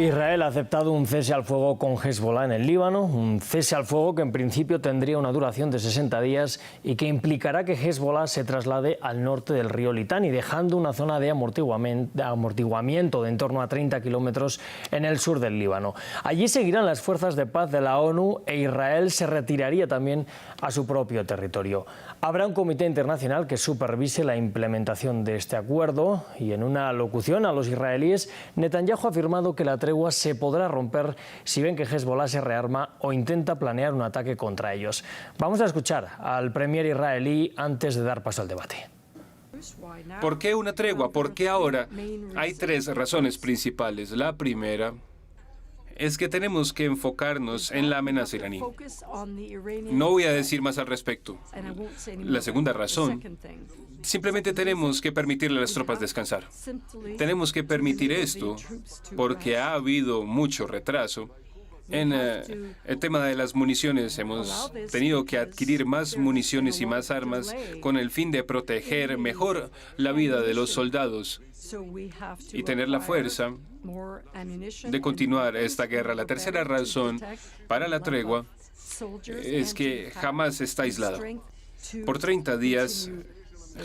Israel ha aceptado un cese al fuego con Hezbollah en el Líbano, un cese al fuego que en principio tendría una duración de 60 días y que implicará que Hezbollah se traslade al norte del río Litani, dejando una zona de amortiguamiento de en torno a 30 kilómetros en el sur del Líbano. Allí seguirán las fuerzas de paz de la ONU e Israel se retiraría también a su propio territorio. Habrá un comité internacional que supervise la implementación de este acuerdo y en una locución a los israelíes, Netanyahu ha afirmado que la tregua se podrá romper si ven que Hezbollah se rearma o intenta planear un ataque contra ellos. Vamos a escuchar al premier israelí antes de dar paso al debate. ¿Por qué una tregua? ¿Por qué ahora? Hay tres razones principales. La primera es que tenemos que enfocarnos en la amenaza iraní. No voy a decir más al respecto. La segunda razón, simplemente tenemos que permitirle a las tropas descansar. Tenemos que permitir esto porque ha habido mucho retraso. En el tema de las municiones, hemos tenido que adquirir más municiones y más armas con el fin de proteger mejor la vida de los soldados y tener la fuerza de continuar esta guerra. La tercera razón para la tregua es que Hamás está aislada. Por 30 días,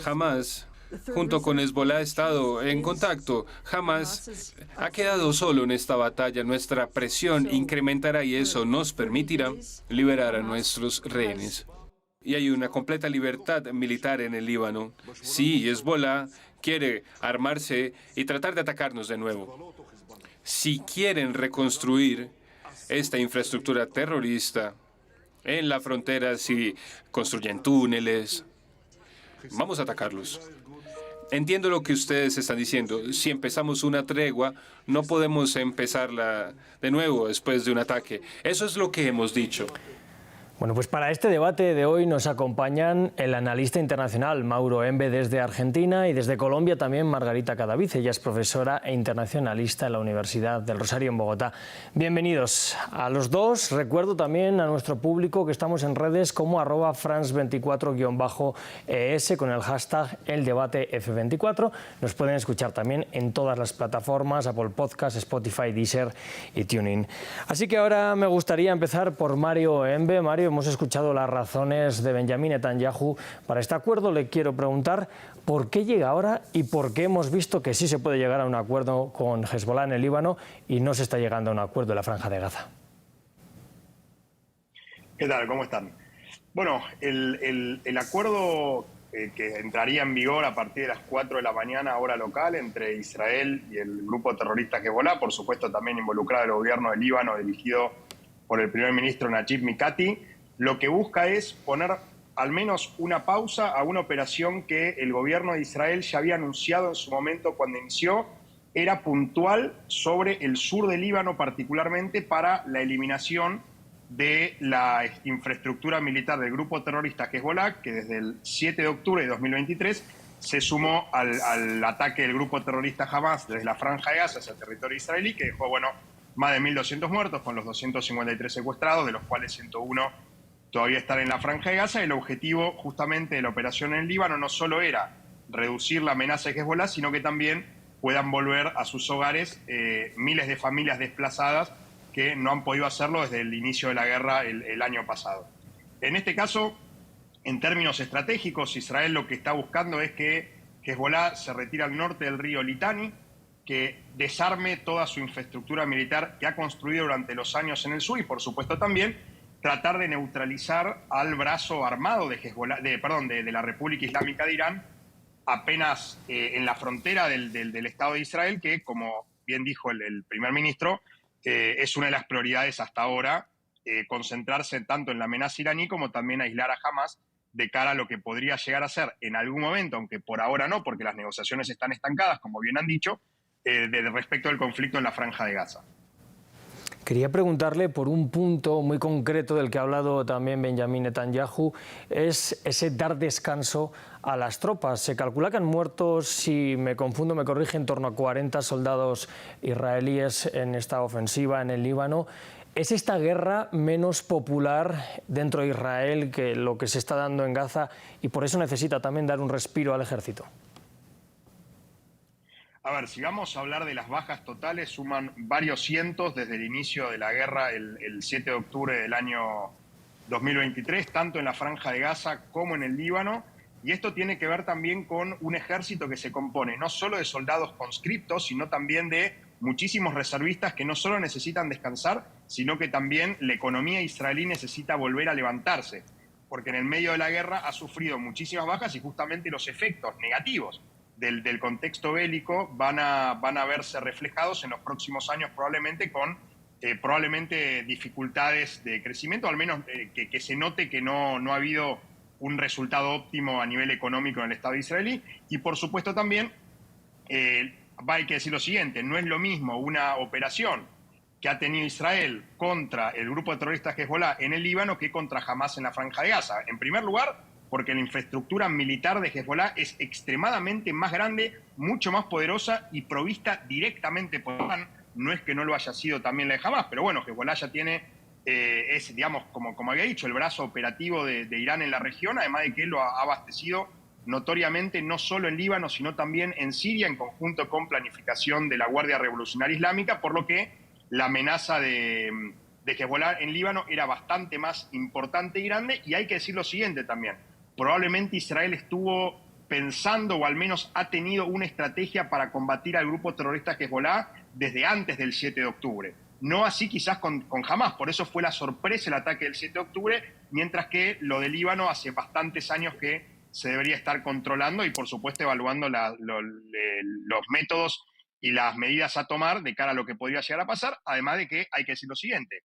Hamás, junto con Hezbollah, ha estado en contacto. Hamás ha quedado solo en esta batalla. Nuestra presión incrementará y eso nos permitirá liberar a nuestros rehenes. Y hay una completa libertad militar en el Líbano. Sí, Hezbollah quiere armarse y tratar de atacarnos de nuevo. Si quieren reconstruir esta infraestructura terrorista en la frontera, si construyen túneles, vamos a atacarlos. Entiendo lo que ustedes están diciendo. Si empezamos una tregua, no podemos empezarla de nuevo después de un ataque. Eso es lo que hemos dicho. Bueno, pues para este debate de hoy nos acompañan el analista internacional Mauro Embe desde Argentina y desde Colombia también Margarita Cadavid. Ella es profesora e internacionalista en la Universidad del Rosario en Bogotá. Bienvenidos a los dos. Recuerdo también a nuestro público que estamos en redes como @France24-ES con el hashtag #eldebatef24. Nos pueden escuchar también en todas las plataformas, Apple Podcasts, Spotify, Deezer y TuneIn. Así que ahora me gustaría empezar por Mario Embe. Mario, hemos escuchado las razones de Benjamin Netanyahu para este acuerdo. Le quiero preguntar por qué llega ahora y por qué hemos visto que sí se puede llegar a un acuerdo con Hezbollah en el Líbano y no se está llegando a un acuerdo en la Franja de Gaza. ¿Qué tal? ¿Cómo están? Bueno, el acuerdo que entraría en vigor a partir de las 4 de la mañana hora local entre Israel y el grupo terrorista Hezbollah, por supuesto también involucrado el gobierno del Líbano dirigido por el primer ministro Najib Mikati, lo que busca es poner al menos una pausa a una operación que el gobierno de Israel ya había anunciado en su momento cuando inició. Era puntual sobre el sur del Líbano particularmente para la eliminación de la infraestructura militar del grupo terrorista Hezbollah, que desde el 7 de octubre de 2023 se sumó al ataque del grupo terrorista Hamás desde la Franja de Gaza hacia el territorio israelí, que dejó, más de 1.200 muertos, con los 253 secuestrados, de los cuales 101 todavía están en la Franja de Gaza. El objetivo justamente de la operación en el Líbano no solo era reducir la amenaza de Hezbollah, sino que también puedan volver a sus hogares miles de familias desplazadas que no han podido hacerlo desde el inicio de la guerra el año pasado. En este caso, en términos estratégicos, Israel lo que está buscando es que Hezbollah se retire al norte del río Litani, que desarme toda su infraestructura militar que ha construido durante los años en el sur y, por supuesto, también tratar de neutralizar al brazo armado de Hezbollah, de la República Islámica de Irán, apenas en la frontera del Estado de Israel, que, como bien dijo el primer ministro, es una de las prioridades hasta ahora, concentrarse tanto en la amenaza iraní como también aislar a Hamás de cara a lo que podría llegar a ser en algún momento, aunque por ahora no, porque las negociaciones están estancadas, como bien han dicho, respecto al conflicto en la Franja de Gaza. Quería preguntarle por un punto muy concreto del que ha hablado también Benjamin Netanyahu, es ese dar descanso a las tropas. Se calcula que han muerto, si me confundo, me corrige, en torno a 40 soldados israelíes en esta ofensiva en el Líbano. ¿Es esta guerra menos popular dentro de Israel que lo que se está dando en Gaza y por eso necesita también dar un respiro al ejército? A ver, si vamos a hablar de las bajas totales, suman varios cientos desde el inicio de la guerra el 7 de octubre del año 2023, tanto en la Franja de Gaza como en el Líbano. Y esto tiene que ver también con un ejército que se compone no solo de soldados conscriptos, sino también de muchísimos reservistas que no solo necesitan descansar, sino que también la economía israelí necesita volver a levantarse, porque en el medio de la guerra ha sufrido muchísimas bajas y justamente los efectos negativos del contexto bélico van a verse reflejados en los próximos años probablemente con probablemente dificultades de crecimiento, al menos que se note que no ha habido un resultado óptimo a nivel económico en el Estado israelí. Y por supuesto también hay que decir lo siguiente, no es lo mismo una operación que ha tenido Israel contra el grupo de terroristas Hezbollah en el Líbano que contra Hamas en la Franja de Gaza. En primer lugar, porque la infraestructura militar de Hezbollah es extremadamente más grande, mucho más poderosa y provista directamente por Irán. No es que no lo haya sido también la de Hamas, pero bueno, Hezbollah ya tiene, es, digamos, como había dicho, el brazo operativo de Irán en la región, además de que lo ha abastecido notoriamente no solo en Líbano, sino también en Siria, en conjunto con planificación de la Guardia Revolucionaria Islámica, por lo que la amenaza de Hezbollah en Líbano era bastante más importante y grande. Y hay que decir lo siguiente también, probablemente Israel estuvo pensando o al menos ha tenido una estrategia para combatir al grupo terrorista Hezbollah desde antes del 7 de octubre. No así quizás con Hamas, por eso fue la sorpresa el ataque del 7 de octubre, mientras que lo de Líbano hace bastantes años que se debería estar controlando y por supuesto evaluando los métodos y las medidas a tomar de cara a lo que podría llegar a pasar, además de que hay que decir lo siguiente,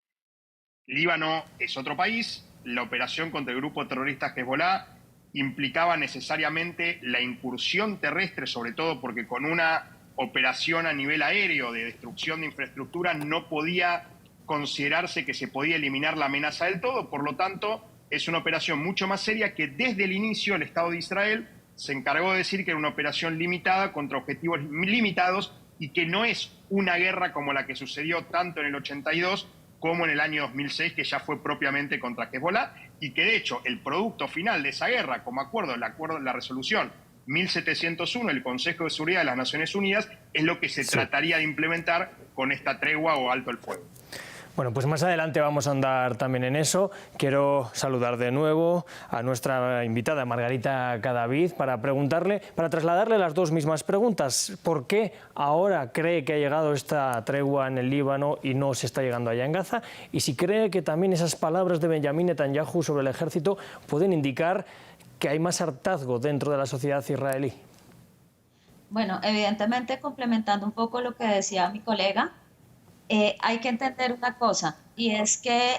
Líbano es otro país, la operación contra el grupo terrorista Hezbollah implicaba necesariamente la incursión terrestre, sobre todo porque con una operación a nivel aéreo de destrucción de infraestructura no podía considerarse que se podía eliminar la amenaza del todo, por lo tanto es una operación mucho más seria que desde el inicio el Estado de Israel se encargó de decir que era una operación limitada contra objetivos limitados y que no es una guerra como la que sucedió tanto en el 82 como en el año 2006, que ya fue propiamente contra Hezbollah, y que de hecho el producto final de esa guerra, como acuerdo, la resolución 1701 del Consejo de Seguridad de las Naciones Unidas, es lo que se trataría de implementar con esta tregua o alto el fuego. Bueno, pues más adelante vamos a andar también en eso. Quiero saludar de nuevo a nuestra invitada Margarita Cadavid para trasladarle las dos mismas preguntas. ¿Por qué ahora cree que ha llegado esta tregua en el Líbano y no se está llegando allá en Gaza? Y si cree que también esas palabras de Benjamín Netanyahu sobre el ejército pueden indicar que hay más hartazgo dentro de la sociedad israelí. Bueno, evidentemente, complementando un poco lo que decía mi colega, hay que entender una cosa, y es que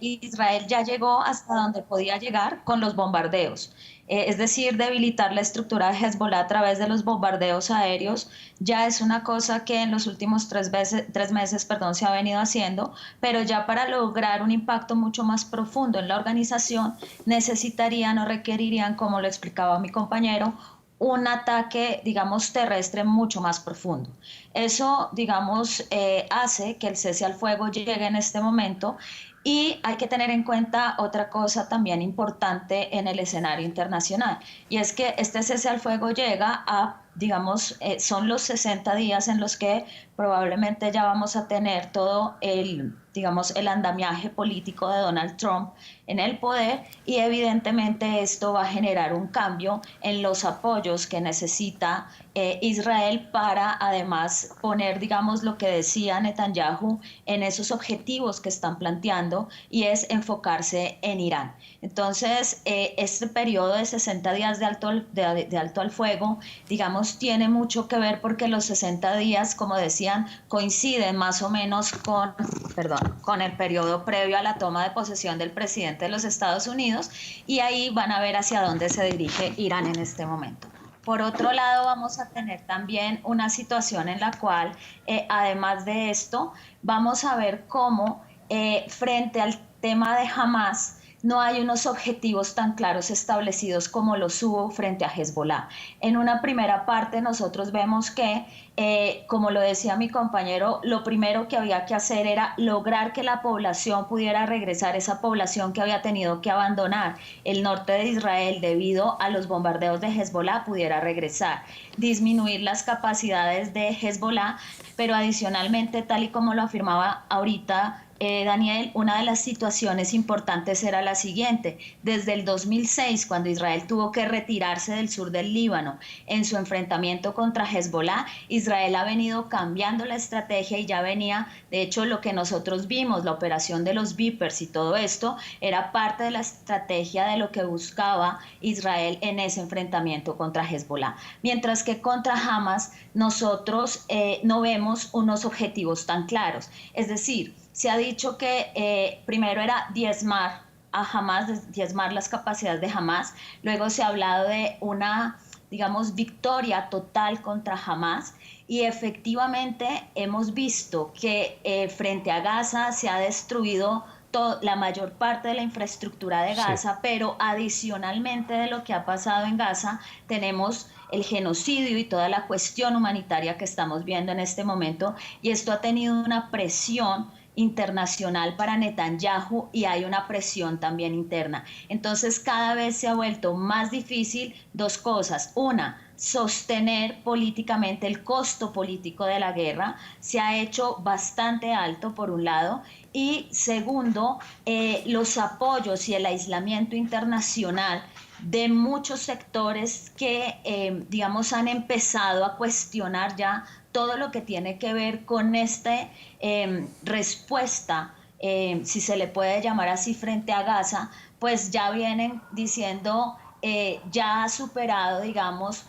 Israel ya llegó hasta donde podía llegar con los bombardeos. Es decir, debilitar la estructura de Hezbollah a través de los bombardeos aéreos ya es una cosa que en los últimos tres meses se ha venido haciendo, pero ya para lograr un impacto mucho más profundo en la organización necesitarían o requerirían, como lo explicaba mi compañero, un ataque, digamos, terrestre mucho más profundo. Eso, digamos, hace que el cese al fuego llegue en este momento. Y hay que tener en cuenta otra cosa también importante en el escenario internacional, y es que este cese al fuego llega a, digamos, son los 60 días en los que probablemente ya vamos a tener todo el, digamos, el andamiaje político de Donald Trump en el poder, y evidentemente esto va a generar un cambio en los apoyos que necesita Israel para además poner, digamos, lo que decía Netanyahu en esos objetivos que están planteando, y es enfocarse en Irán. Entonces, este periodo de 60 días de alto al fuego, digamos, tiene mucho que ver porque los 60 días, como decían, coinciden más o menos con el periodo previo a la toma de posesión del presidente de los Estados Unidos, y ahí van a ver hacia dónde se dirige Irán en este momento. Por otro lado, vamos a tener también una situación en la cual, además de esto, vamos a ver cómo frente al tema de Hamas, no hay unos objetivos tan claros establecidos como los hubo frente a Hezbollah. En una primera parte nosotros vemos que, como lo decía mi compañero, lo primero que había que hacer era lograr que la población pudiera regresar, esa población que había tenido que abandonar el norte de Israel debido a los bombardeos de Hezbollah pudiera regresar, disminuir las capacidades de Hezbollah, pero adicionalmente, tal y como lo afirmaba ahorita Daniel, una de las situaciones importantes era la siguiente. Desde el 2006, cuando Israel tuvo que retirarse del sur del Líbano en su enfrentamiento contra Hezbollah, Israel ha venido cambiando la estrategia y ya venía, de hecho, lo que nosotros vimos, la operación de los Vipers y todo esto, era parte de la estrategia de lo que buscaba Israel en ese enfrentamiento contra Hezbollah. Mientras que contra Hamas, nosotros no vemos unos objetivos tan claros. Es decir, se ha dicho que primero era diezmar a Hamas, diezmar las capacidades de Hamas, luego se ha hablado de una, digamos, victoria total contra Hamas y efectivamente hemos visto que frente a Gaza se ha destruido la mayor parte de la infraestructura de Gaza, sí. Pero adicionalmente de lo que ha pasado en Gaza tenemos el genocidio y toda la cuestión humanitaria que estamos viendo en este momento, y esto ha tenido una presión internacional para Netanyahu y hay una presión también interna. Entonces cada vez se ha vuelto más difícil dos cosas. Una, sostener políticamente el costo político de la guerra se ha hecho bastante alto por un lado, y segundo, los apoyos y el aislamiento internacional de muchos sectores que, digamos, han empezado a cuestionar ya todo lo que tiene que ver con esta respuesta, si se le puede llamar así, frente a Gaza, pues ya vienen diciendo, ya ha superado, digamos,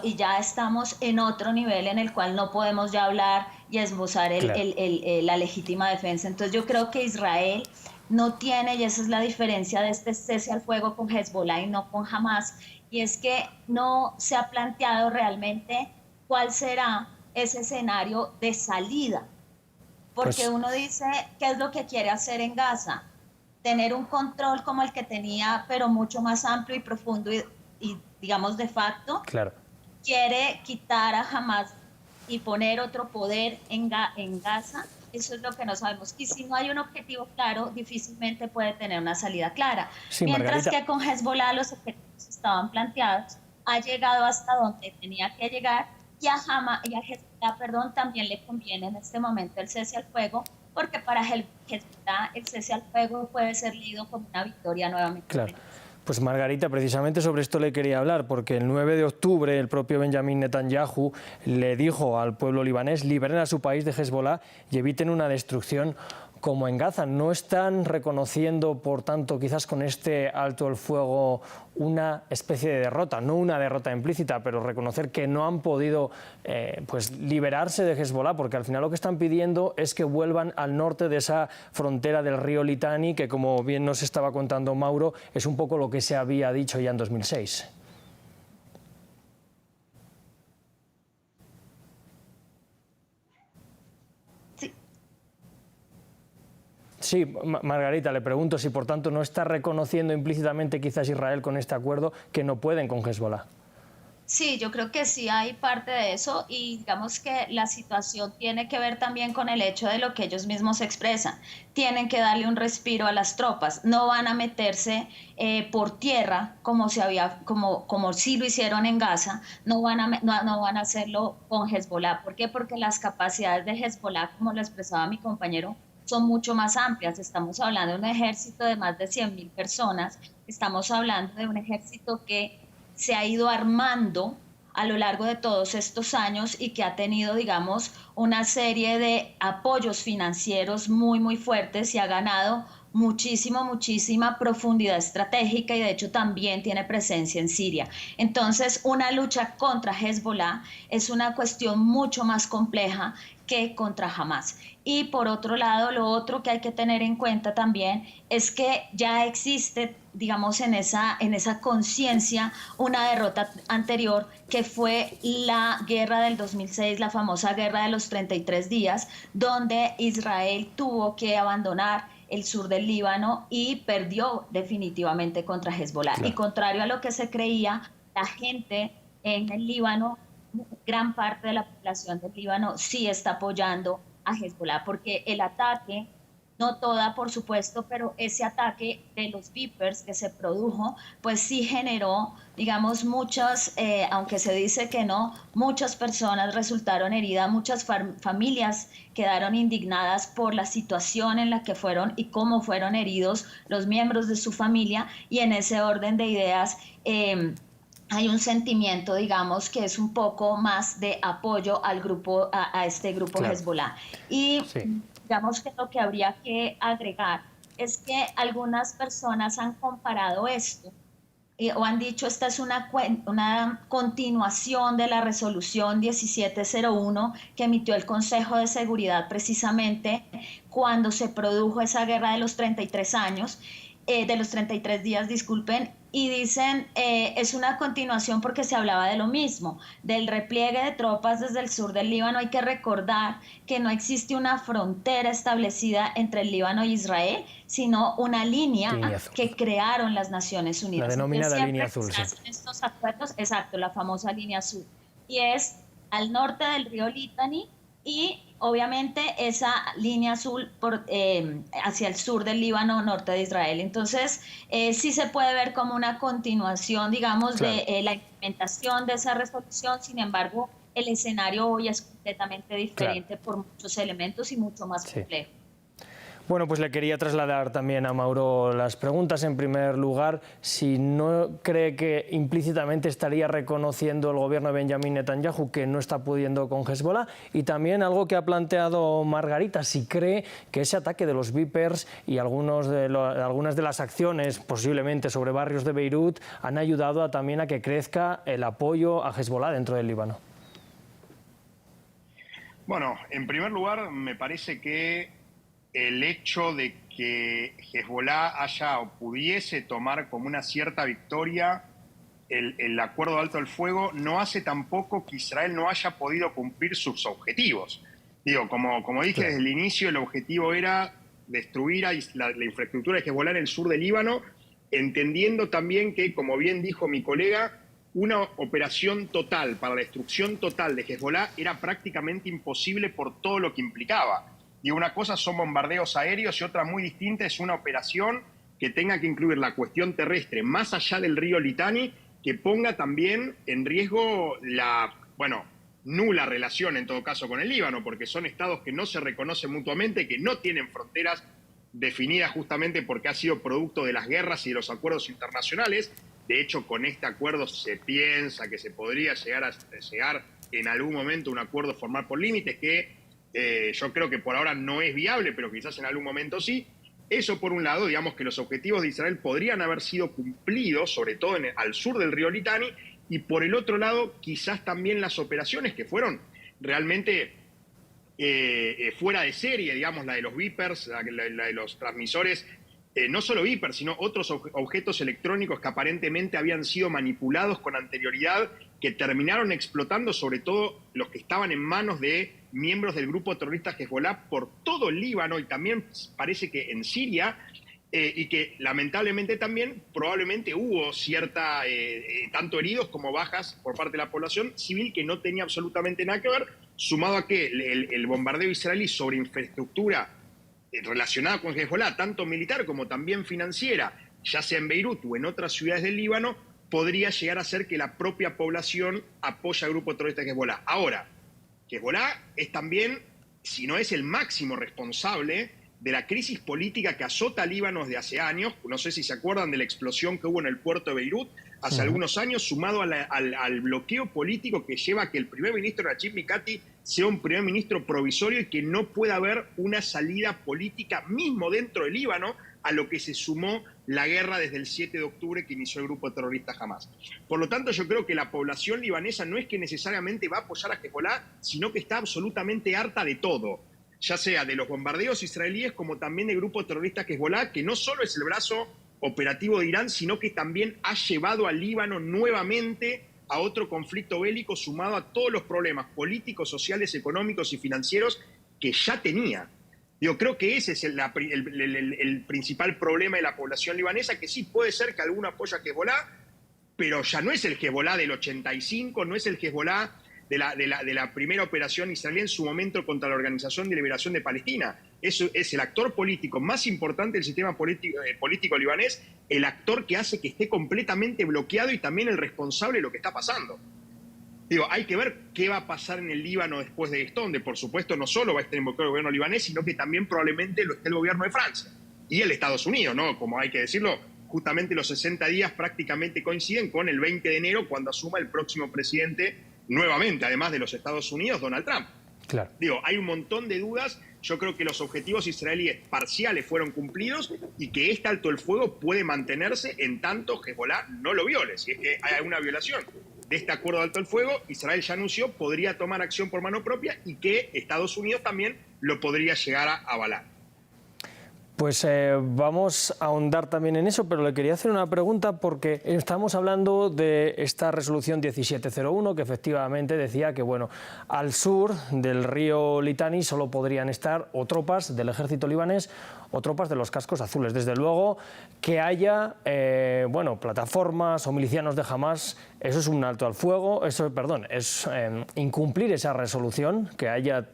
y ya estamos en otro nivel en el cual no podemos ya hablar y esbozar la legítima defensa. Entonces yo creo que Israel no tiene, y esa es la diferencia de este cese al fuego con Hezbollah y no con Hamas, y es que no se ha planteado realmente cuál será ese escenario de salida, porque pues uno dice, ¿qué es lo que quiere hacer en Gaza? Tener un control como el que tenía, pero mucho más amplio y profundo y digamos de facto. Claro. Quiere quitar a Hamas y poner otro poder en Gaza. Eso es lo que no sabemos. Y si no hay un objetivo claro, difícilmente puede tener una salida clara. Sí, mientras Margarita, que con Hezbollah los objetivos estaban planteados, ha llegado hasta donde tenía que llegar, y a Hamas y a Hezbollah, también le conviene en este momento el cese al fuego, porque para Hezbollah el cese al fuego puede ser leído como una victoria nuevamente. Claro. Pues Margarita, precisamente sobre esto le quería hablar, porque el 9 de octubre el propio Benjamin Netanyahu le dijo al pueblo libanés: liberen a su país de Hezbollah y eviten una destrucción como en Gaza. ¿No están reconociendo, por tanto, quizás con este alto el fuego, una especie de derrota? No una derrota implícita, pero reconocer que no han podido pues liberarse de Hezbollah, porque al final lo que están pidiendo es que vuelvan al norte de esa frontera del río Litani, que, como bien nos estaba contando Mauro, es un poco lo que se había dicho ya en 2006. Sí, Margarita, le pregunto si por tanto no está reconociendo implícitamente quizás Israel con este acuerdo que no pueden con Hezbollah. Sí, yo creo que sí hay parte de eso, y digamos que la situación tiene que ver también con el hecho de lo que ellos mismos expresan. Tienen que darle un respiro a las tropas, no van a meterse por tierra como sí lo hicieron en Gaza, no van a hacerlo con Hezbollah. ¿Por qué? Porque las capacidades de Hezbollah, como lo expresaba mi compañero, son mucho más amplias. Estamos hablando de un ejército de más de 100.000 personas, estamos hablando de un ejército que se ha ido armando a lo largo de todos estos años y que ha tenido, digamos, una serie de apoyos financieros muy, muy fuertes, y ha ganado muchísima profundidad estratégica, y de hecho también tiene presencia en Siria. Entonces, una lucha contra Hezbollah es una cuestión mucho más compleja que contra Hamas. Y por otro lado, lo otro que hay que tener en cuenta también es que ya existe, digamos, en esa conciencia una derrota anterior, que fue la guerra del 2006, la famosa guerra de los 33 días, donde Israel tuvo que abandonar el sur del Líbano y perdió definitivamente contra Hezbollah. Claro. Y contrario a lo que se creía, la gente en el Líbano, gran parte de la población del Líbano sí está apoyando a Hezbollah, porque el ataque, no toda por supuesto, pero ese ataque de los Vipers que se produjo, pues sí generó, digamos, muchas, aunque se dice que no, muchas personas resultaron heridas, muchas familias quedaron indignadas por la situación en la que fueron y cómo fueron heridos los miembros de su familia, y en ese orden de ideas hay un sentimiento, digamos, que es un poco más de apoyo al grupo, a este grupo claro. Hezbollah. Y sí. Digamos que lo que habría que agregar es que algunas personas han comparado esto o han dicho esta es una continuación de la resolución 1701 que emitió el Consejo de Seguridad precisamente cuando se produjo esa guerra de los 33 años, de los 33 días, disculpen, y dicen es una continuación porque se hablaba de lo mismo, del repliegue de tropas desde el sur del Líbano. Hay que recordar que no existe una frontera establecida entre el Líbano y Israel, sino una línea que crearon las Naciones Unidas. La denominada línea azul. Sí. Estos acuerdos, exacto, la famosa línea azul. Y es al norte del río Litani y obviamente esa línea azul hacia el sur del Líbano, norte de Israel. Entonces, sí se puede ver como una continuación, digamos, claro. de la implementación de esa resolución. Sin embargo, el escenario hoy es completamente diferente claro. por muchos elementos y mucho más complejo. Bueno, pues le quería trasladar también a Mauro las preguntas. En primer lugar, si no cree que implícitamente estaría reconociendo el gobierno de Benjamín Netanyahu que no está pudiendo con Hezbollah, y también algo que ha planteado Margarita, si cree que ese ataque de los Vipers y algunas de las acciones posiblemente sobre barrios de Beirut han ayudado también a que crezca el apoyo a Hezbollah dentro del Líbano. Bueno, en primer lugar, me parece que el hecho de que Hezbollah haya o pudiese tomar como una cierta victoria el acuerdo de alto el fuego no hace tampoco que Israel no haya podido cumplir sus objetivos. Digo, como dije desde el inicio, el objetivo era destruir la infraestructura de Hezbollah en el sur del Líbano, entendiendo también que, como bien dijo mi colega, una operación total para la destrucción total de Hezbollah era prácticamente imposible por todo lo que implicaba. Y una cosa son bombardeos aéreos y otra muy distinta es una operación que tenga que incluir la cuestión terrestre más allá del río Litani, que ponga también en riesgo la, nula relación en todo caso con el Líbano, porque son estados que no se reconocen mutuamente, que no tienen fronteras definidas justamente porque ha sido producto de las guerras y de los acuerdos internacionales. De hecho, con este acuerdo se piensa que se podría llegar en algún momento a un acuerdo formal por límites que yo creo que por ahora no es viable, pero quizás en algún momento sí. Eso por un lado, digamos que los objetivos de Israel podrían haber sido cumplidos, sobre todo al sur del río Litani, y por el otro lado, quizás también las operaciones que fueron realmente fuera de serie, digamos, la de los Vipers, la de los transmisores, no solo Vipers, sino otros objetos electrónicos que aparentemente habían sido manipulados con anterioridad, que terminaron explotando, sobre todo los que estaban en manos de miembros del grupo terrorista Hezbollah por todo el Líbano y también parece que en Siria, y que lamentablemente también probablemente hubo cierta, tanto heridos como bajas por parte de la población civil que no tenía absolutamente nada que ver, sumado a que el bombardeo israelí sobre infraestructura relacionada con Hezbollah, tanto militar como también financiera, ya sea en Beirut o en otras ciudades del Líbano, podría llegar a ser que la propia población apoya al grupo terrorista Hezbollah. Ahora, Hezbollah es también, si no es el máximo responsable de la crisis política que azota a Líbano desde hace años. No sé si se acuerdan de la explosión que hubo en el puerto de Beirut hace algunos años, sumado al bloqueo político que lleva a que el primer ministro Najib Mikati sea un primer ministro provisorio y que no pueda haber una salida política mismo dentro del Líbano, a lo que se sumó la guerra desde el 7 de octubre que inició el grupo terrorista Hamas. Por lo tanto, yo creo que la población libanesa no es que necesariamente va a apoyar a Hezbollah, sino que está absolutamente harta de todo, ya sea de los bombardeos israelíes como también del grupo terrorista Hezbollah, que no solo es el brazo operativo de Irán, sino que también ha llevado al Líbano nuevamente a otro conflicto bélico sumado a todos los problemas políticos, sociales, económicos y financieros que ya tenía. Digo, creo que ese es el principal problema de la población libanesa, que sí puede ser que alguno apoya a Hezbollah, pero ya no es el Hezbollah del 85, no es el Hezbollah de la primera operación israelí en su momento contra la Organización de Liberación de Palestina. Eso es el actor político más importante del sistema político libanés, el actor que hace que esté completamente bloqueado y también el responsable de lo que está pasando. Digo, hay que ver qué va a pasar en el Líbano después de esto, donde por supuesto no solo va a estar involucrado el gobierno libanés, sino que también probablemente lo esté el gobierno de Francia y el Estados Unidos, ¿no? Como hay que decirlo, justamente los 60 días prácticamente coinciden con el 20 de enero, cuando asuma el próximo presidente nuevamente, además de los Estados Unidos, Donald Trump. Claro. Digo, hay un montón de dudas. Yo creo que los objetivos israelíes parciales fueron cumplidos y que este alto el fuego puede mantenerse en tanto Hezbollah no lo viole. Si es que hay alguna violación de este acuerdo de alto el fuego, Israel ya anunció, podría tomar acción por mano propia y que Estados Unidos también lo podría llegar a avalar. Pues vamos a ahondar también en eso, pero le quería hacer una pregunta porque estamos hablando de esta resolución 1701 que efectivamente decía que, bueno, al sur del río Litani solo podrían estar o tropas del ejército libanés o tropas de los cascos azules. Desde luego que haya bueno, plataformas o milicianos de Hamás, eso es un alto al fuego, es incumplir esa resolución, que haya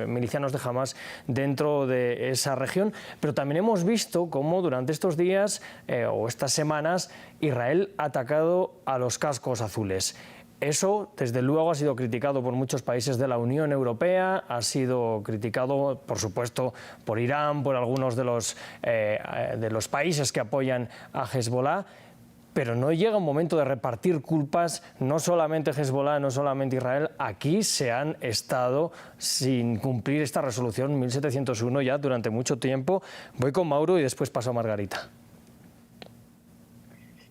milicianos de Hamás dentro de esa región, pero también hemos visto cómo durante estos días o estas semanas Israel ha atacado a los cascos azules. Eso, desde luego, ha sido criticado por muchos países de la Unión Europea, ha sido criticado, por supuesto, por Irán, por algunos de los países que apoyan a Hezbollah, pero no llega un momento de repartir culpas, no solamente Hezbollah, no solamente Israel. Aquí se han estado sin cumplir esta resolución 1701 ya durante mucho tiempo. Voy con Mauro y después paso a Margarita.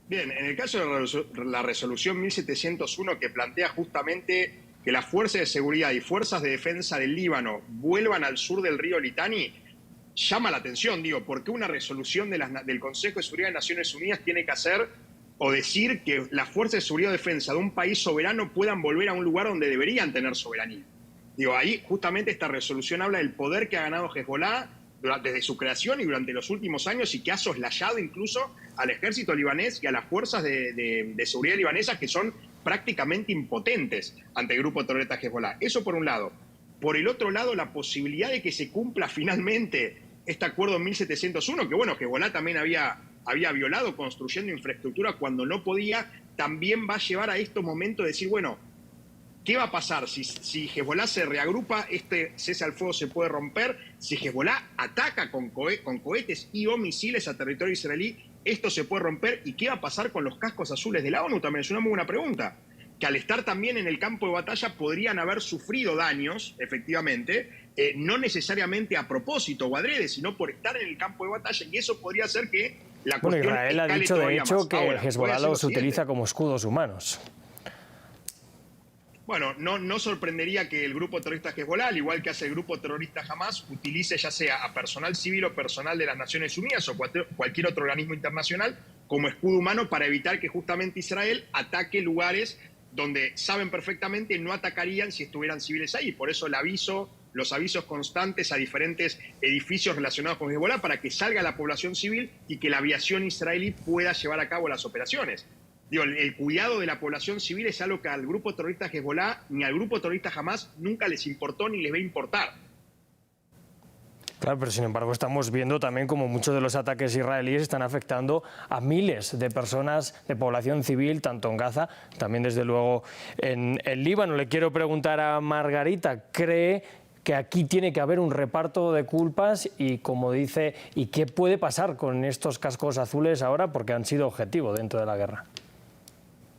Bien, en el caso de la resolución 1701, que plantea justamente que las fuerzas de seguridad y fuerzas de defensa del Líbano vuelvan al sur del río Litani, llama la atención, digo, porque una resolución del Consejo de Seguridad de Naciones Unidas tiene que hacer o decir que las fuerzas de seguridad y defensa de un país soberano puedan volver a un lugar donde deberían tener soberanía. Digo, ahí justamente esta resolución habla del poder que ha ganado Hezbollah desde su creación y durante los últimos años, y que ha soslayado incluso al ejército libanés y a las fuerzas de seguridad libanesas, que son prácticamente impotentes ante el grupo terrorista Hezbollah. Eso por un lado. Por el otro lado, la posibilidad de que se cumpla finalmente este acuerdo 1701, que bueno, Hezbollah también había violado construyendo infraestructura cuando no podía, también va a llevar a estos momentos de decir, bueno, ¿qué va a pasar? Si Hezbollah se reagrupa, este cese al fuego se puede romper. Si Hezbollah ataca con cohetes y o misiles a territorio israelí, esto se puede romper. ¿Y qué va a pasar con los cascos azules de la ONU? También es una muy buena pregunta. Que al estar también en el campo de batalla podrían haber sufrido daños, efectivamente, no necesariamente a propósito o adrede, sino por estar en el campo de batalla. Y eso podría hacer que la cuestión Israel ha dicho, de hecho, que Hezbollah los utiliza como escudos humanos. Bueno, no sorprendería que el grupo terrorista Hezbollah, al igual que hace el grupo terrorista Hamás, utilice ya sea a personal civil o personal de las Naciones Unidas o cualquier otro organismo internacional como escudo humano para evitar que justamente Israel ataque lugares donde saben perfectamente no atacarían si estuvieran civiles ahí. Por eso los avisos constantes a diferentes edificios relacionados con Hezbollah para que salga la población civil y que la aviación israelí pueda llevar a cabo las operaciones. Digo, el cuidado de la población civil es algo que al grupo terrorista Hezbollah ni al grupo terrorista Hamás nunca les importó ni les va a importar. Claro, pero sin embargo estamos viendo también como muchos de los ataques israelíes están afectando a miles de personas, de población civil, tanto en Gaza, también desde luego en el Líbano. Le quiero preguntar a Margarita, ¿cree que aquí tiene que haber un reparto de culpas y, como dice, y qué puede pasar con estos cascos azules ahora porque han sido objetivo dentro de la guerra?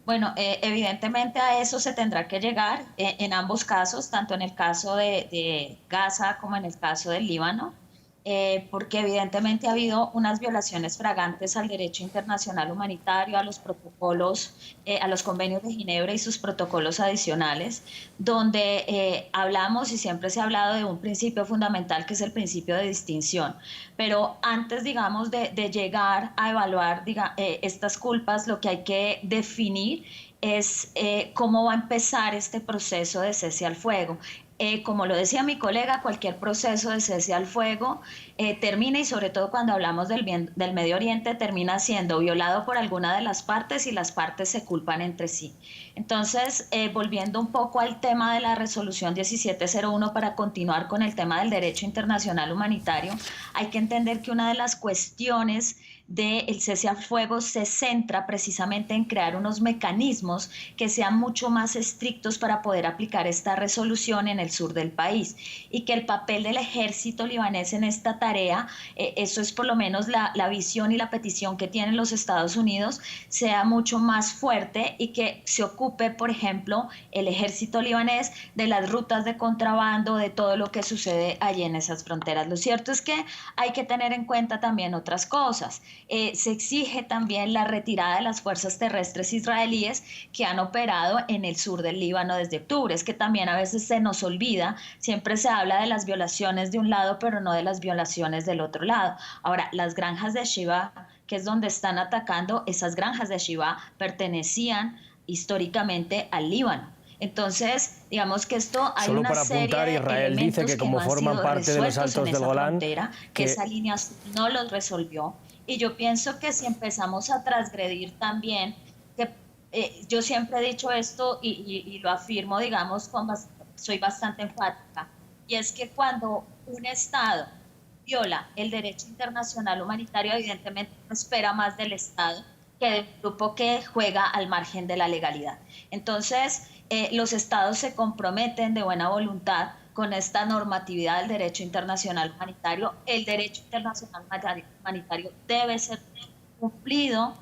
Bueno, evidentemente a eso se tendrá que llegar en ambos casos, tanto en el caso de Gaza como en el caso del Líbano, porque evidentemente ha habido unas violaciones flagrantes al derecho internacional humanitario, a los protocolos, a los convenios de Ginebra y sus protocolos adicionales, donde hablamos y siempre se ha hablado de un principio fundamental que es el principio de distinción. Pero antes, digamos, de llegar a evaluar estas culpas, lo que hay que definir es cómo va a empezar este proceso de cese al fuego. como lo decía mi colega, cualquier proceso de cese al fuego termina, y sobre todo cuando hablamos del Medio Oriente, termina siendo violado por alguna de las partes y las partes se culpan entre sí. Entonces, volviendo un poco al tema de la resolución 1701 para continuar con el tema del derecho internacional humanitario, hay que entender que una de las cuestiones del cese al fuego se centra precisamente en crear unos mecanismos que sean mucho más estrictos para poder aplicar esta resolución en el sur del país, y que el papel del ejército libanés en esta tarea, eso es por lo menos la visión y la petición que tienen los Estados Unidos, sea mucho más fuerte y que se ocupe, por ejemplo, el ejército libanés de las rutas de contrabando, de todo lo que sucede allí en esas fronteras. Lo cierto es que hay que tener en cuenta también otras cosas. Se exige también la retirada de las fuerzas terrestres israelíes que han operado en el sur del Líbano desde octubre. Es que también a veces se nos olvida, siempre se habla de las violaciones de un lado, pero no de las violaciones del otro lado. Ahora, las granjas de Shiva, que es donde están atacando, esas granjas de Shiva pertenecían históricamente al Líbano. Entonces, digamos que esto hay solo una para serie apuntar, Israel de dice que como no forman parte de los altos del Golán, frontera, que esa línea no los resolvió. Y yo pienso que si empezamos a transgredir también, que yo siempre he dicho esto y lo afirmo, digamos, soy bastante enfática, y es que cuando un Estado viola el derecho internacional humanitario, evidentemente no espera más del Estado que del grupo que juega al margen de la legalidad. Entonces, los estados se comprometen de buena voluntad con esta normatividad del derecho internacional humanitario. El derecho internacional humanitario debe ser cumplido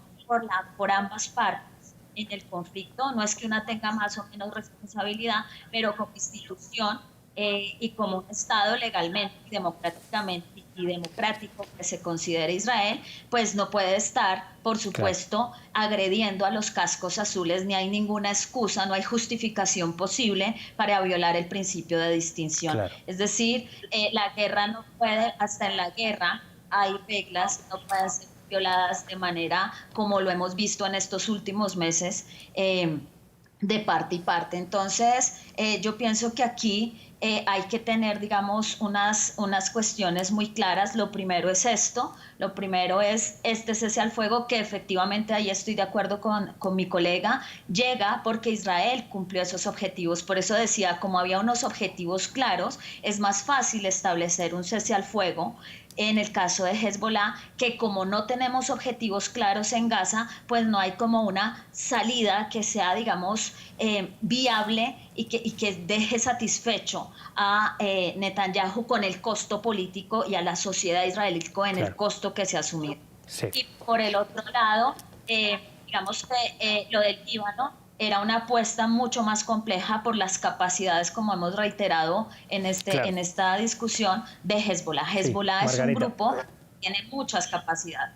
por ambas partes en el conflicto. No es que una tenga más o menos responsabilidad, pero como institución y como un Estado legalmente y democráticamente y democrático que se considere Israel, pues no puede estar, por supuesto, agrediendo a los cascos azules, ni hay ninguna excusa, no hay justificación posible para violar el principio de distinción. Es decir, la guerra no puede, hasta en la guerra hay reglas, no pueden ser violadas de manera como lo hemos visto en estos últimos meses, de parte y parte. Entonces, yo pienso que aquí hay que tener, digamos, unas cuestiones muy claras. Lo primero es esto, lo primero es este cese al fuego, que efectivamente ahí estoy de acuerdo con mi colega, llega porque Israel cumplió esos objetivos. Por eso decía, como había unos objetivos claros, es más fácil establecer un cese al fuego en el caso de Hezbollah, que como no tenemos objetivos claros en Gaza, pues no hay como una salida que sea, digamos, viable y que deje satisfecho a Netanyahu con el costo político y a la sociedad israelí con el costo que se ha asumido. Sí. Y por el otro lado, digamos que lo del Líbano era una apuesta mucho más compleja por las capacidades, como hemos reiterado en esta discusión, de Hezbollah. Hezbollah es un grupo que tiene muchas capacidades.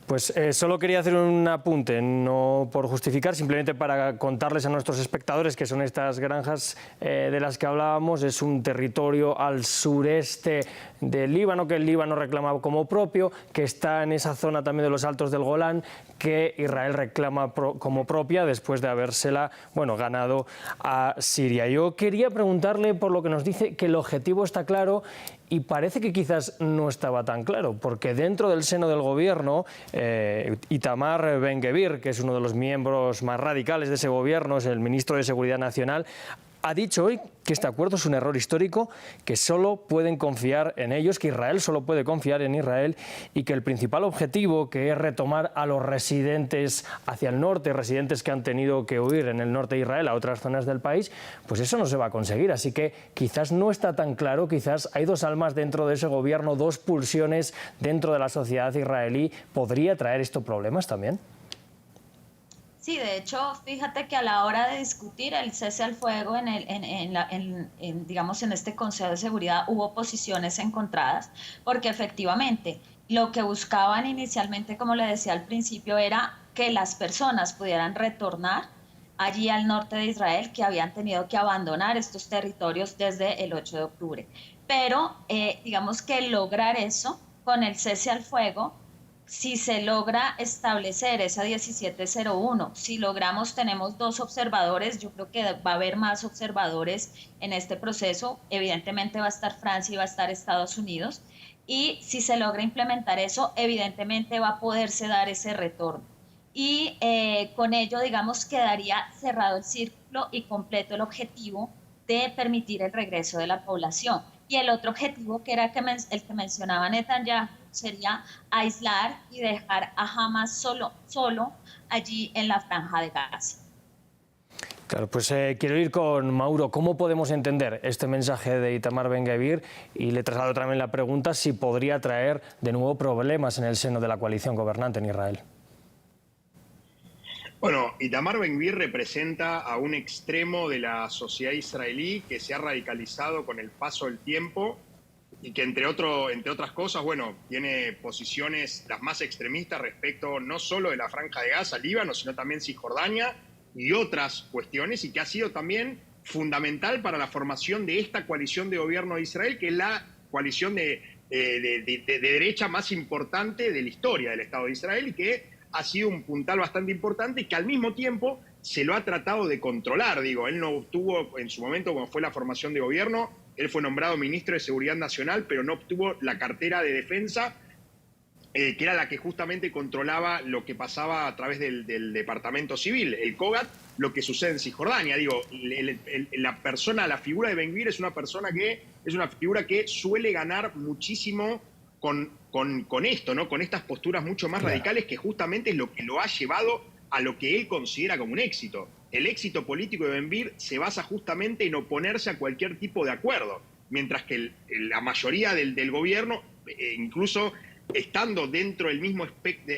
Pues solo quería hacer un apunte, no por justificar, simplemente para contarles a nuestros espectadores que son estas granjas de las que hablábamos. Es un territorio al sureste del Líbano, que el Líbano reclama como propio, que está en esa zona también de los Altos del Golán, que Israel reclama como propia después de habérsela, ganado a Siria. Yo quería preguntarle, por lo que nos dice, que el objetivo está claro, y parece que quizás no estaba tan claro, porque dentro del seno del gobierno, Itamar Ben-Gvir, que es uno de los miembros más radicales de ese gobierno, es el ministro de Seguridad Nacional, ha dicho hoy que este acuerdo es un error histórico, que solo pueden confiar en ellos, que Israel solo puede confiar en Israel, y que el principal objetivo, que es retomar a los residentes hacia el norte, residentes que han tenido que huir en el norte de Israel a otras zonas del país, pues eso no se va a conseguir. Así que quizás no está tan claro, quizás hay dos almas dentro de ese gobierno, dos pulsiones dentro de la sociedad israelí. ¿Podría traer esto problemas también? Sí, de hecho, fíjate que a la hora de discutir el cese al fuego digamos, en este Consejo de Seguridad hubo posiciones encontradas, porque efectivamente lo que buscaban inicialmente, como le decía al principio, era que las personas pudieran retornar allí al norte de Israel, que habían tenido que abandonar estos territorios desde el 8 de octubre. Pero digamos que lograr eso con el cese al fuego si se logra establecer esa 1701, si logramos, tenemos 2 observadores, yo creo que va a haber más observadores en este proceso, evidentemente va a estar Francia y va a estar Estados Unidos, y si se logra implementar eso, evidentemente va a poderse dar ese retorno. Y con ello, digamos, quedaría cerrado el círculo y completo el objetivo de permitir el regreso de la población. Y el otro objetivo, que era el que mencionaba Netanyahu, sería aislar y dejar a Hamas solo allí en la Franja de Gaza. Claro, pues quiero ir con Mauro. ¿Cómo podemos entender este mensaje de Itamar Ben-Gvir? Y le traslado también la pregunta si podría traer de nuevo problemas en el seno de la coalición gobernante en Israel. Bueno, Itamar Ben-Gvir representa a un extremo de la sociedad israelí que se ha radicalizado con el paso del tiempo y que entre otras cosas, bueno, tiene posiciones las más extremistas respecto no solo de la Franja de Gaza, Líbano, sino también Cisjordania y otras cuestiones, y que ha sido también fundamental para la formación de esta coalición de gobierno de Israel, que es la coalición de derecha más importante de la historia del Estado de Israel, y que ha sido un puntal bastante importante y que al mismo tiempo se lo ha tratado de controlar. Digo, él no obtuvo en su momento, cuando fue la formación de gobierno, él fue nombrado ministro de Seguridad Nacional, pero no obtuvo la cartera de Defensa, que era la que justamente controlaba lo que pasaba a través del Departamento Civil, el COGAT, lo que sucede en Cisjordania. Digo, la figura de Ben-Gvir es una figura que suele ganar muchísimo con esto, ¿no? Con estas posturas mucho más radicales, que justamente es lo que lo ha llevado a lo que él considera como un éxito. El éxito político de Ben-Gvir se basa justamente en oponerse a cualquier tipo de acuerdo, mientras que la mayoría del gobierno, incluso estando dentro del mismo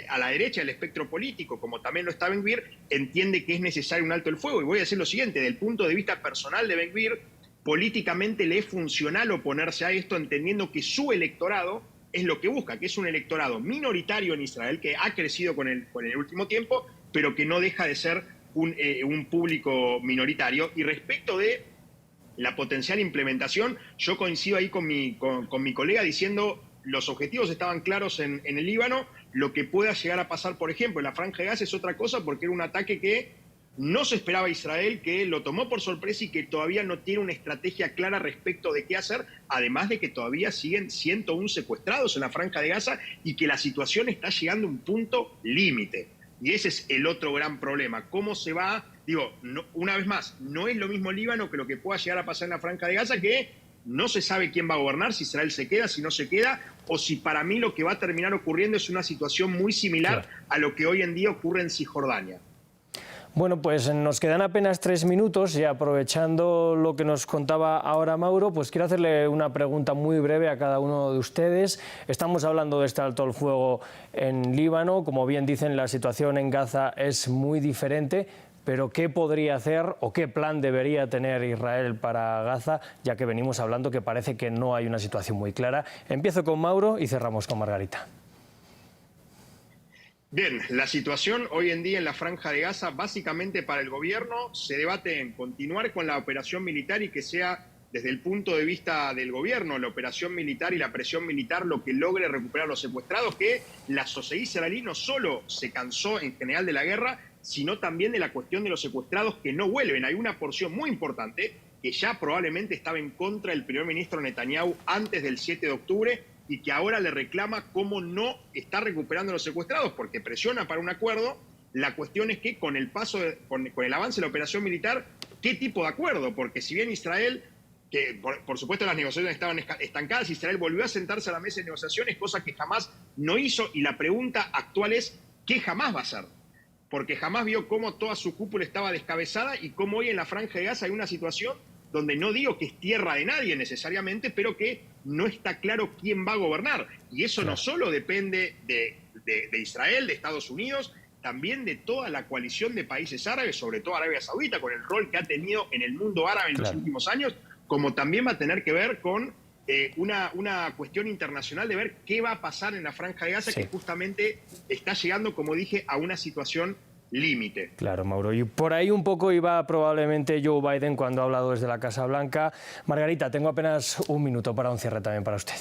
a la derecha del espectro político, como también lo está Ben-Gvir, entiende que es necesario un alto el fuego. Y voy a decir lo siguiente: del punto de vista personal de Ben-Gvir, políticamente le es funcional oponerse a esto, entendiendo que su electorado es lo que busca, que es un electorado minoritario en Israel, que ha crecido con el último tiempo, pero que no deja de ser un público minoritario. Y respecto de la potencial implementación, yo coincido ahí con mi colega diciendo los objetivos estaban claros en el Líbano. Lo que pueda llegar a pasar, por ejemplo, en la Franja de Gaza es otra cosa, porque era un ataque que no se esperaba Israel, que lo tomó por sorpresa y que todavía no tiene una estrategia clara respecto de qué hacer, además de que todavía siguen 101 secuestrados en la Franja de Gaza y que la situación está llegando a un punto límite. Y ese es el otro gran problema. ¿Cómo se va? Digo, una vez más, no es lo mismo Líbano que lo que pueda llegar a pasar en la Franja de Gaza, que no se sabe quién va a gobernar, si Israel se queda, si no se queda, o si para mí lo que va a terminar ocurriendo es una situación muy similar a lo que hoy en día ocurre en Cisjordania. Bueno, pues nos quedan apenas 3 minutos y aprovechando lo que nos contaba ahora Mauro, pues quiero hacerle una pregunta muy breve a cada uno de ustedes. Estamos hablando de este alto el fuego en Líbano. Como bien dicen, la situación en Gaza es muy diferente, pero ¿qué podría hacer o qué plan debería tener Israel para Gaza, ya que venimos hablando que parece que no hay una situación muy clara? Empiezo con Mauro y cerramos con Margarita. Bien, la situación hoy en día en la Franja de Gaza, básicamente para el gobierno, se debate en continuar con la operación militar y que sea, desde el punto de vista del gobierno, la operación militar y la presión militar lo que logre recuperar los secuestrados, que la sociedad israelí no solo se cansó en general de la guerra, sino también de la cuestión de los secuestrados que no vuelven. Hay una porción muy importante que ya probablemente estaba en contra del primer ministro Netanyahu antes del 7 de octubre, y que ahora le reclama cómo no está recuperando los secuestrados, porque presiona para un acuerdo. La cuestión es que con el avance de la operación militar, ¿qué tipo de acuerdo? Porque si bien Israel, que por supuesto las negociaciones estaban estancadas, Israel volvió a sentarse a la mesa de negociaciones, cosa que Hamás no hizo, y la pregunta actual es, ¿qué Hamás va a hacer? Porque Hamás vio cómo toda su cúpula estaba descabezada y cómo hoy en la Franja de Gaza hay una situación donde no digo que es tierra de nadie necesariamente, pero que no está claro quién va a gobernar. Y eso no solo depende de Israel, de Estados Unidos, también de toda la coalición de países árabes, sobre todo Arabia Saudita, con el rol que ha tenido en el mundo árabe en los últimos años, como también va a tener que ver con una cuestión internacional de ver qué va a pasar en la Franja de Gaza, que justamente está llegando, como dije, a una situación límite. Claro, Mauro. Y por ahí un poco iba probablemente Joe Biden cuando ha hablado desde la Casa Blanca. Margarita, tengo apenas un minuto para un cierre también para usted.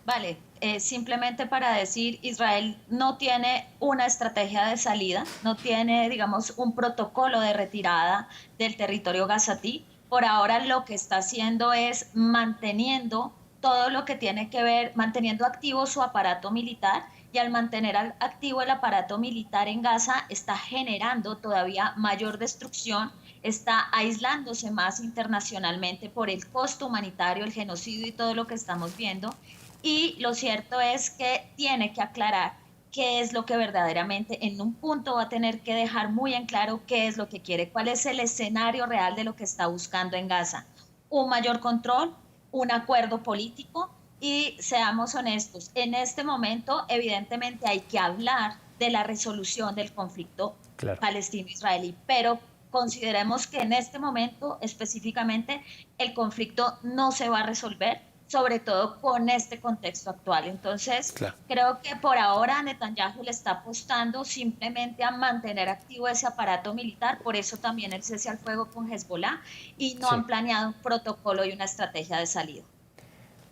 Vale. simplemente para decir, Israel no tiene una estrategia de salida, no tiene, digamos, un protocolo de retirada del territorio gazatí. Por ahora lo que está haciendo es manteniendo todo lo que tiene que ver, manteniendo activo su aparato militar, y al mantener activo el aparato militar en Gaza está generando todavía mayor destrucción, está aislándose más internacionalmente por el costo humanitario, el genocidio y todo lo que estamos viendo. Y lo cierto es que tiene que aclarar qué es lo que verdaderamente en un punto va a tener que dejar muy en claro qué es lo que quiere, cuál es el escenario real de lo que está buscando en Gaza. Un mayor control, un acuerdo político, y seamos honestos, en este momento evidentemente hay que hablar de la resolución del conflicto palestino-israelí, pero consideremos que en este momento específicamente el conflicto no se va a resolver, sobre todo con este contexto actual. Entonces, creo que por ahora Netanyahu le está apostando simplemente a mantener activo ese aparato militar, por eso también el cese al fuego con Hezbollah, y no han planeado un protocolo y una estrategia de salida.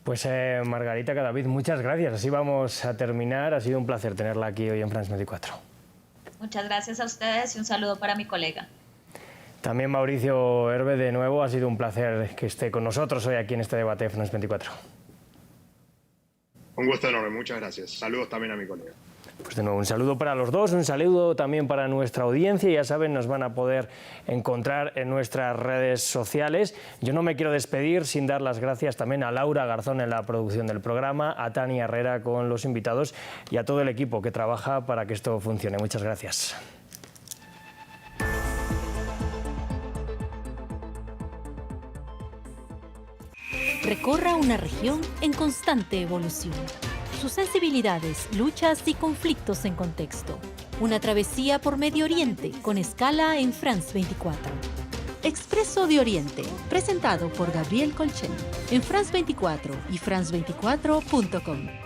Pues Margarita Cadavid, muchas gracias. Así vamos a terminar. Ha sido un placer tenerla aquí hoy en France 24. Muchas gracias a ustedes y un saludo para mi colega. También Mauricio Herve, de nuevo, ha sido un placer que esté con nosotros hoy aquí en este debate de France 24. Un gusto enorme, muchas gracias. Saludos también a mi colega. Pues de nuevo, un saludo para los dos, un saludo también para nuestra audiencia. Ya saben, nos van a poder encontrar en nuestras redes sociales. Yo no me quiero despedir sin dar las gracias también a Laura Garzón en la producción del programa, a Tania Herrera con los invitados y a todo el equipo que trabaja para que esto funcione. Muchas gracias. Recorra una región en constante evolución. Sus sensibilidades, luchas y conflictos en contexto. Una travesía por Medio Oriente con escala en France 24. Expreso de Oriente, presentado por Gabriel Colchen, en France 24 y france24.com.